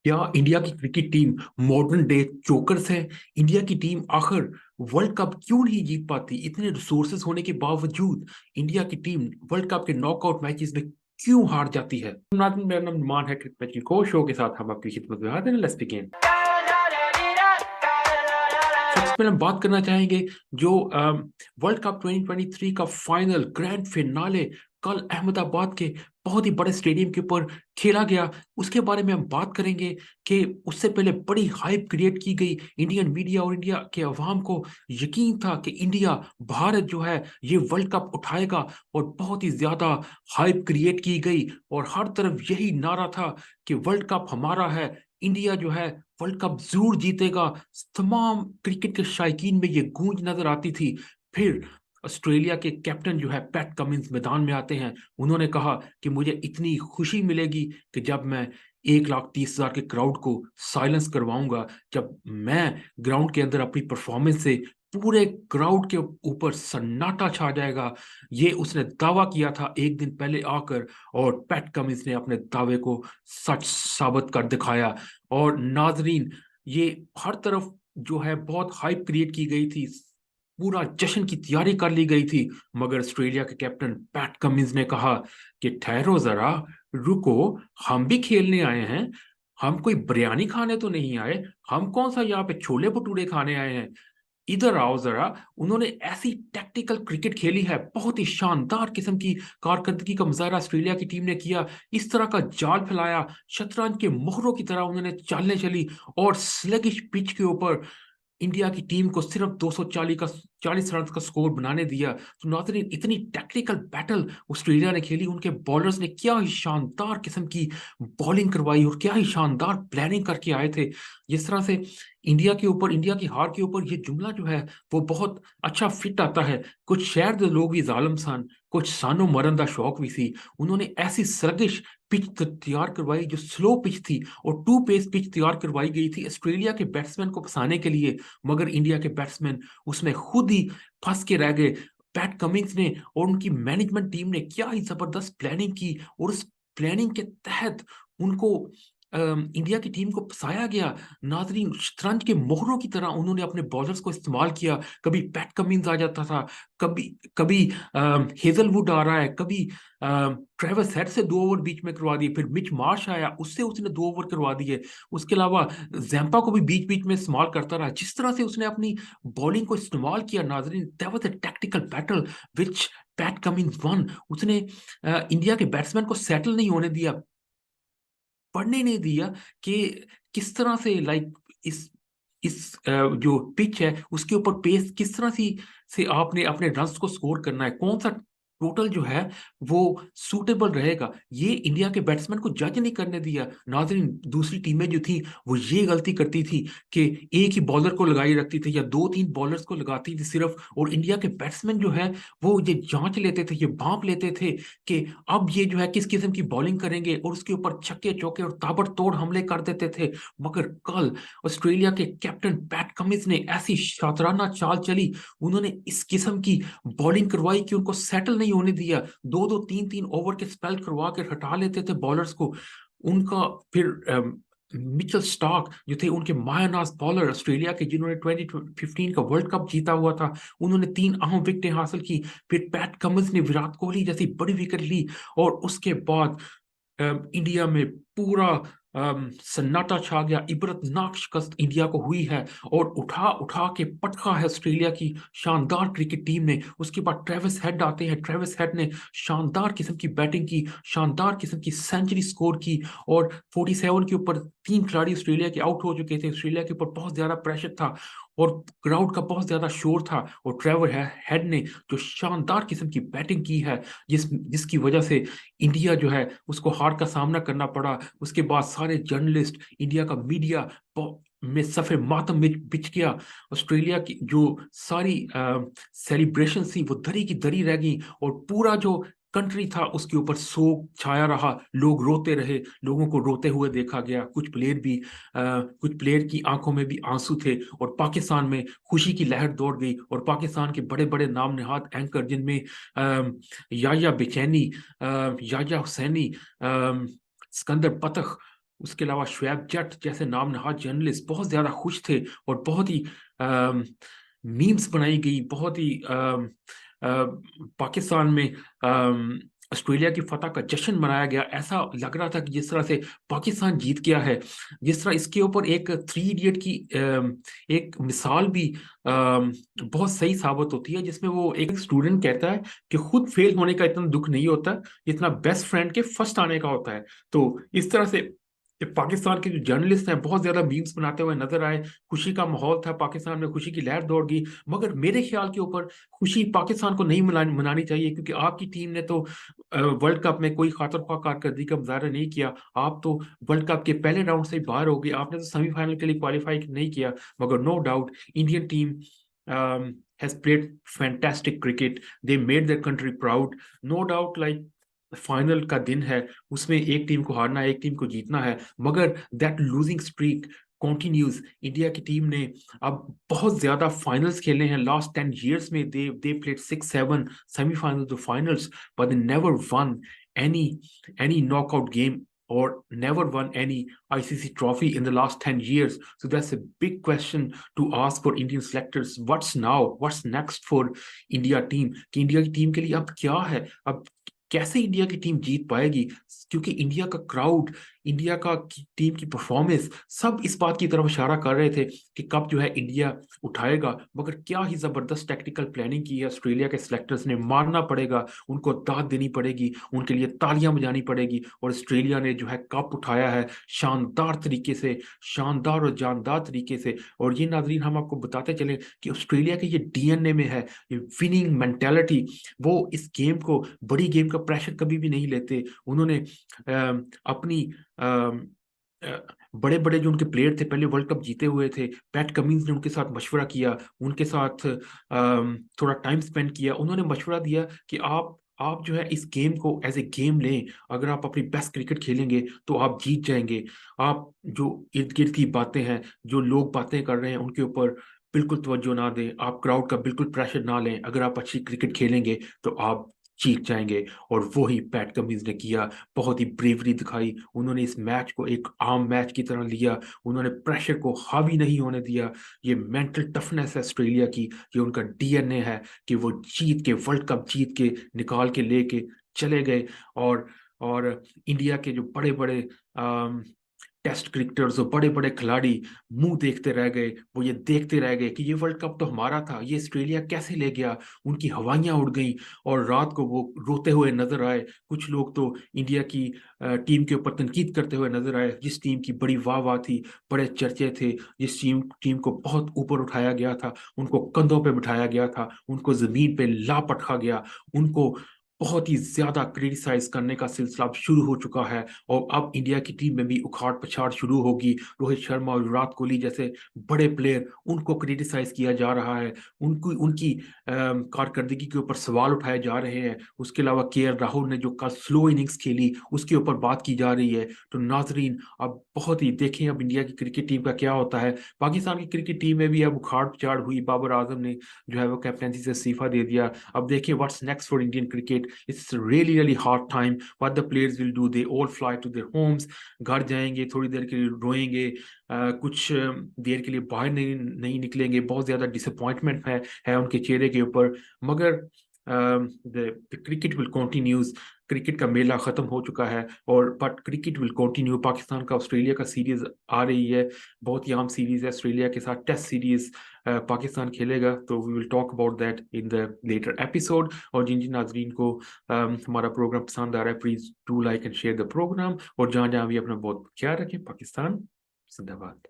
क्या इंडिया की cricket team modern day chokers है? इंडिया की टीम आखिर वर्ल्ड कप क्यों नहीं जीत पाती? इतने रिसोर्सेज होने के बावजूद इंडिया की टीम वर्ल्ड कप के नॉकआउट मैचेस में क्यों हार जाती है? मेरा नाम नुमान है, क्रिकेट मैच को शो के साथ हम आपकी खिदमत में हाजिर हैं। Let's begin. सबसे पहले हम बात करना चाहेंगे जो वर्ल्ड कप 2023 का फाइनल ग्रैंड फिनाले कल अहमदाबाद के बहुत ही बड़े स्टेडियम के ऊपर खेला गया, उसके बारे में हम बात करेंगे कि उससे पहले बड़ी हाइप क्रिएट की गई। इंडियन मीडिया और इंडिया के अवाम को यकीन था कि इंडिया, भारत जो है ये वर्ल्ड कप उठाएगा, और बहुत ही ज्यादा हाइप क्रिएट की गई और हर तरफ यही नारा था कि वर्ल्ड कप हमारा है, इंडिया जो है वर्ल्ड कप जरूर जीतेगा। तमाम क्रिकेट के शायकीन में ये गूंज नजर आती थी। फिर ऑस्ट्रेलिया के कैप्टन जो है पैट कमिंस मैदान में आते हैं। उन्होंने कहा कि मुझे इतनी खुशी मिलेगी कि जब मैं 1,30,000 के क्राउड को साइलेंस करवाऊंगा, जब मैं ग्राउंड के अंदर अपनी परफॉर्मेंस से पूरे क्राउड के ऊपर सन्नाटा छा जाएगा। ये उसने दावा किया था एक दिन पहले आकर, और पैट कमिंस ने अपने दावे को सच साबित कर दिखाया। और नाजरीन, ये हर तरफ जो है बहुत हाइप क्रिएट की गई थी, पूरा जश्न की तैयारी कर ली गई थी। मगर ऑस्ट्रेलिया के कैप्टन पैट कमिंस ने कहा कि ठहरो जरा, रुको, हम भी खेलने आए हैं, हम कोई बिरयानी खाने तो नहीं आए, हम कौन सा यहाँ पे छोले भटूरे खाने आए हैं, इधर आओ जरा। उन्होंने ऐसी टैक्टिकल क्रिकेट खेली है, बहुत ही शानदार किस्म की कारकर्दगी का मुजाहरा ऑस्ट्रेलिया की टीम ने किया। इस तरह का जाल फैलाया, शतरंज के मोहरों की तरह उन्होंने चालें चली, और स्लगिश पिच के ऊपर इंडिया की टीम को सिर्फ 240 रन का स्कोर बनाने दिया। तो नाज़रीन, इतनी टैक्टिकल बैटल ऑस्ट्रेलिया ने खेली, उनके बॉलर्स ने क्या ही शानदार किस्म की बॉलिंग करवाई और क्या ही शानदार प्लानिंग करके आए थे। जिस तरह से इंडिया के ऊपर, इंडिया की हार के ऊपर ये जुमला जो है वो बहुत अच्छा फिट आता है। कुछ शहर दे लोग भी जालिम सन, कुछ सानो मरन दा शौक भी सी। उन्होंने ऐसी सर्गिश पिच तैयार करवाई जो स्लो पिच थी, और टू पेस पिच तैयार करवाई गई थी ऑस्ट्रेलिया के बैट्समैन को फंसाने के लिए। मगर इंडिया के बैट्समैन उसमें खुद ही फंस के रह गए। पैट कमिंस ने और उनकी मैनेजमेंट टीम ने क्या ही जबरदस्त प्लानिंग की, और उस प्लानिंग के तहत उनको इंडिया की टीम को फंसाया गया। नाजरीन, शतरंज के मोहरों की तरह उन्होंने अपने बॉलर्स को इस्तेमाल किया। कभी पैट कमिंस आ जाता था, कभी कभी हेजलवुड आ रहा है, कभी ट्रेविस हेड से 2 ओवर बीच में करवा दिए, फिर मिच मार्श आया, उससे उसने 2 ओवर करवा दिए। उसके अलावा जैम्पा को भी बीच बीच में इस्तेमाल करता रहा। जिस तरह से उसने अपनी बॉलिंग को इस्तेमाल किया, नाजरीन, that was a tactical battle which PAT Cummins one. उसने इंडिया के बैट्समैन को सेटल नहीं होने दिया, पढ़ने नहीं दिया कि किस तरह से, लाइक, जो पिच है उसके ऊपर पेस किस तरह से आपने अपने रन्स को स्कोर करना है, कौन सा टोटल जो है वो सूटेबल रहेगा, ये इंडिया के बैट्समैन को जज नहीं करने दिया। नाजरीन, दूसरी टीमें जो थी वो ये गलती करती थी कि एक ही बॉलर को लगाई रखती थी या 2-3 बॉलर्स को लगाती थी सिर्फ, और इंडिया के बैट्समैन जो है वो ये जांच लेते थे, ये भांप लेते थे कि अब ये जो है किस किस्म की बॉलिंग करेंगे, और उसके ऊपर छक्के चौके और ताबड़तोड़ हमले कर देते थे। मगर कल ऑस्ट्रेलिया के कैप्टन पैट कमिंस ने ऐसी शातराना चाल चली, उन्होंने इस किस्म की बॉलिंग करवाई कि उनको सेटल नहीं होने दिया। 2-2 3-3 ओवर के स्पेल करवा के हटा लेते थे बॉलर्स को। उनका फिर मिचेल स्टार्क जो थे, उनके मायानाज बॉलर ऑस्ट्रेलिया के, जिन्होंने 2015 का वर्ल्ड कप जीता हुआ था, उन्होंने 3 अहम विकेटें हासिल की। फिर पैट कमिंस ने विराट कोहली जैसी बड़ी विकेट ली, और उसके बाद इंडिया में पूरा सन्नाटा छा गया। इबरतनाक शिकस्त इंडिया को हुई है, और उठा उठा के पटका है ऑस्ट्रेलिया की शानदार क्रिकेट टीम ने। उसके बाद ट्रेविस हेड आते हैं, ट्रेविस हेड ने शानदार किस्म की बैटिंग की, शानदार किस्म की सेंचुरी स्कोर की, और 47 के ऊपर 3 खिलाड़ी ऑस्ट्रेलिया के आउट हो चुके थे। ऑस्ट्रेलिया के ऊपर बहुत ज्यादा प्रेशर था, और क्राउड का बहुत ज्यादा शोर था, और ट्रेवर हेड ने जो शानदार किस्म की बैटिंग की है, जिसकी वजह से इंडिया जो है उसको हार का सामना करना पड़ा। उसके बाद सारे जर्नलिस्ट, इंडिया का मीडिया में सफे मातम में बिछ गया। ऑस्ट्रेलिया की जो सारी सेलिब्रेशन थी वो दरी की दरी रह गई, और पूरा जो कंट्री था उसके ऊपर शोक छाया रहा। लोग रोते रहे, लोगों को रोते हुए देखा गया। कुछ प्लेयर की आंखों में भी आंसू थे, और पाकिस्तान में खुशी की लहर दौड़ गई। और पाकिस्तान के बड़े बड़े नाम नहाद एंकर, जिनमें याया बेचैनी, याया हुसैनी, सिकंदर बतख, उसके अलावा शुएब जट जैसे नाम नहाद जर्नलिस्ट बहुत ज्यादा खुश थे, और बहुत ही मीम्स बनाई गई, बहुत ही पाकिस्तान में ऑस्ट्रेलिया की फतह का जश्न मनाया गया। ऐसा लग रहा था कि जिस तरह से पाकिस्तान जीत गया है। जिस तरह इसके ऊपर एक थ्री इडियट की एक मिसाल भी बहुत सही साबित होती है, जिसमें वो एक स्टूडेंट कहता है कि खुद फेल होने का इतना दुख नहीं होता जितना बेस्ट फ्रेंड के फर्स्ट आने का होता है। तो इस तरह से ये पाकिस्तान के जो जर्नलिस्ट हैं बहुत ज्यादा मीम्स बनाते हुए नजर आए। खुशी का माहौल था, पाकिस्तान में खुशी की लहर दौड़ गई। मगर मेरे ख्याल के ऊपर खुशी पाकिस्तान को नहीं मनानी चाहिए, क्योंकि आपकी टीम ने तो वर्ल्ड कप में कोई खातर ख्वाह कारकर्दगी का मुजाहरा नहीं किया। आप तो वर्ल्ड कप के पहले राउंड से ही बाहर हो गए, आपने तो सेमीफाइनल के लिए क्वालिफाई नहीं किया। मगर no doubt Indian team has played fantastic cricket. They made their country proud. No doubt, like final का दिन है, उसमें एक टीम को हारना है, एक टीम को जीतना है। मगर that losing streak continues. India की टीम ने अब बहुत ज्यादा फाइनल्स खेले हैं लास्ट 10 years में। They played 6-7 semifinals two finals, but they never won any any knockout game or never won any ICC trophy in the last 10 years. So that's a big question to ask for Indian selectors. What's now? What's next for India team? कि India की team के लिए अब क्या है? अब कैसे India की टीम जीत पाएगी? क्योंकि इंडिया का क्राउड, इंडिया का टीम की परफॉर्मेंस सब इस बात की तरफ इशारा कर रहे थे कि कब जो है इंडिया उठाएगा। मगर क्या ही जबरदस्त टेक्निकल प्लानिंग की है ऑस्ट्रेलिया के सिलेक्टर्स ने। मानना पड़ेगा, उनको दाद देनी पड़ेगी, उनके लिए तालियां बजानी पड़ेगी। और ऑस्ट्रेलिया ने जो है कप उठाया है शानदार तरीके से, शानदार और जानदार तरीके से। और ये नाजरीन हम आपको बताते चले कि ऑस्ट्रेलिया के ये डीएनए में है, ये विनिंग मेंटेलिटी। वो इस गेम को, बड़ी गेम का प्रेशर कभी भी नहीं लेते। उन्होंने अपनी बड़े बड़े जो उनके प्लेयर थे, पहले वर्ल्ड कप जीते हुए थे, पैट कमिंस ने उनके साथ मशवरा किया, उनके साथ थोड़ा टाइम स्पेंड किया। उन्होंने मशवरा दिया कि आप जो है इस गेम को एज ए गेम लें। अगर आप अपनी बेस्ट क्रिकेट खेलेंगे तो आप जीत जाएंगे। आप जो इर्द गिर्द की बातें हैं, जो लोग बातें कर रहे हैं, उनके ऊपर बिल्कुल तवज्जो ना दें। आप क्राउड का बिल्कुल प्रेशर ना लें। अगर आप अच्छी क्रिकेट खेलेंगे तो आप जीत जाएंगे। और वो ही पैट कमिंस ने किया। बहुत ही ब्रेवरी दिखाई। उन्होंने इस मैच को एक आम मैच की तरह लिया। उन्होंने प्रेशर को हावी नहीं होने दिया। ये मेंटल टफनेस है ऑस्ट्रेलिया की, ये उनका डीएनए है कि वो जीत के, वर्ल्ड कप जीत के निकाल के लेके चले गए। और इंडिया के जो बड़े बड़े टेस्ट क्रिकेटर्स और बड़े बड़े खिलाड़ी मुंह देखते रह गए। वो ये देखते रह गए कि ये वर्ल्ड कप तो हमारा था, ये ऑस्ट्रेलिया कैसे ले गया। उनकी हवाइयां उड़ गईं और रात को वो रोते हुए नजर आए। कुछ लोग तो इंडिया की टीम के ऊपर तनकीद करते हुए नजर आए, जिस टीम की बड़ी वाह वाह थी, बड़े चर्चे थे, जिस टीम को बहुत ऊपर उठाया गया था, उनको कंधों पे बिठाया गया था, उनको जमीन पे लापट गया, उनको बहुत ही ज्यादा क्रिटिसाइज करने का सिलसिला अब शुरू हो चुका है। और अब इंडिया की टीम में भी उखाड़ पछाड़ शुरू होगी। रोहित शर्मा और विराट कोहली जैसे बड़े प्लेयर, उनको क्रिटिसाइज किया जा रहा है। उनकी कारकर्दगी के ऊपर सवाल उठाए जा रहे हैं। उसके अलावा केएल राहुल ने जो कल स्लो इनिंग्स खेली, उसके ऊपर बात की जा रही है। तो नाजरीन अब बहुत ही देखें अब इंडिया की क्रिकेट टीम का क्या होता है। पाकिस्तान की क्रिकेट टीम में भी अब उखाड़ पछाड़ हुई। बाबर आजम ने जो है वो कैप्टनसी से इस्तीफा दे दिया। अब देखिए what's next for Indian cricket. It's really hard time. What the players will do, they all fly to their homes. घर जाएंगे, थोड़ी देर के लिए रोएंगे, कुछ देर के लिए बाहर नहीं निकलेंगे। बहुत ज्यादा डिसअपॉइंटमेंट है उनके चेहरे के ऊपर। मगर the cricket will continues. Cricket का मेला खत्म हो चुका है, और but cricket will continue. Pakistan का ऑस्ट्रेलिया का सीरीज आ रही है, बहुत ही अहम सीरीज है ऑस्ट्रेलिया के साथ। टेस्ट सीरीज पाकिस्तान खेलेगा, तो we will talk about that in the later episode. और जिन जिन नाजरीन को हमारा प्रोग्राम पसंद आ रहा है, please do like and share the programme. और जहाँ जहाँ भी अपना बहुत ख्याल रखें। पाकिस्तान जिंदाबाद।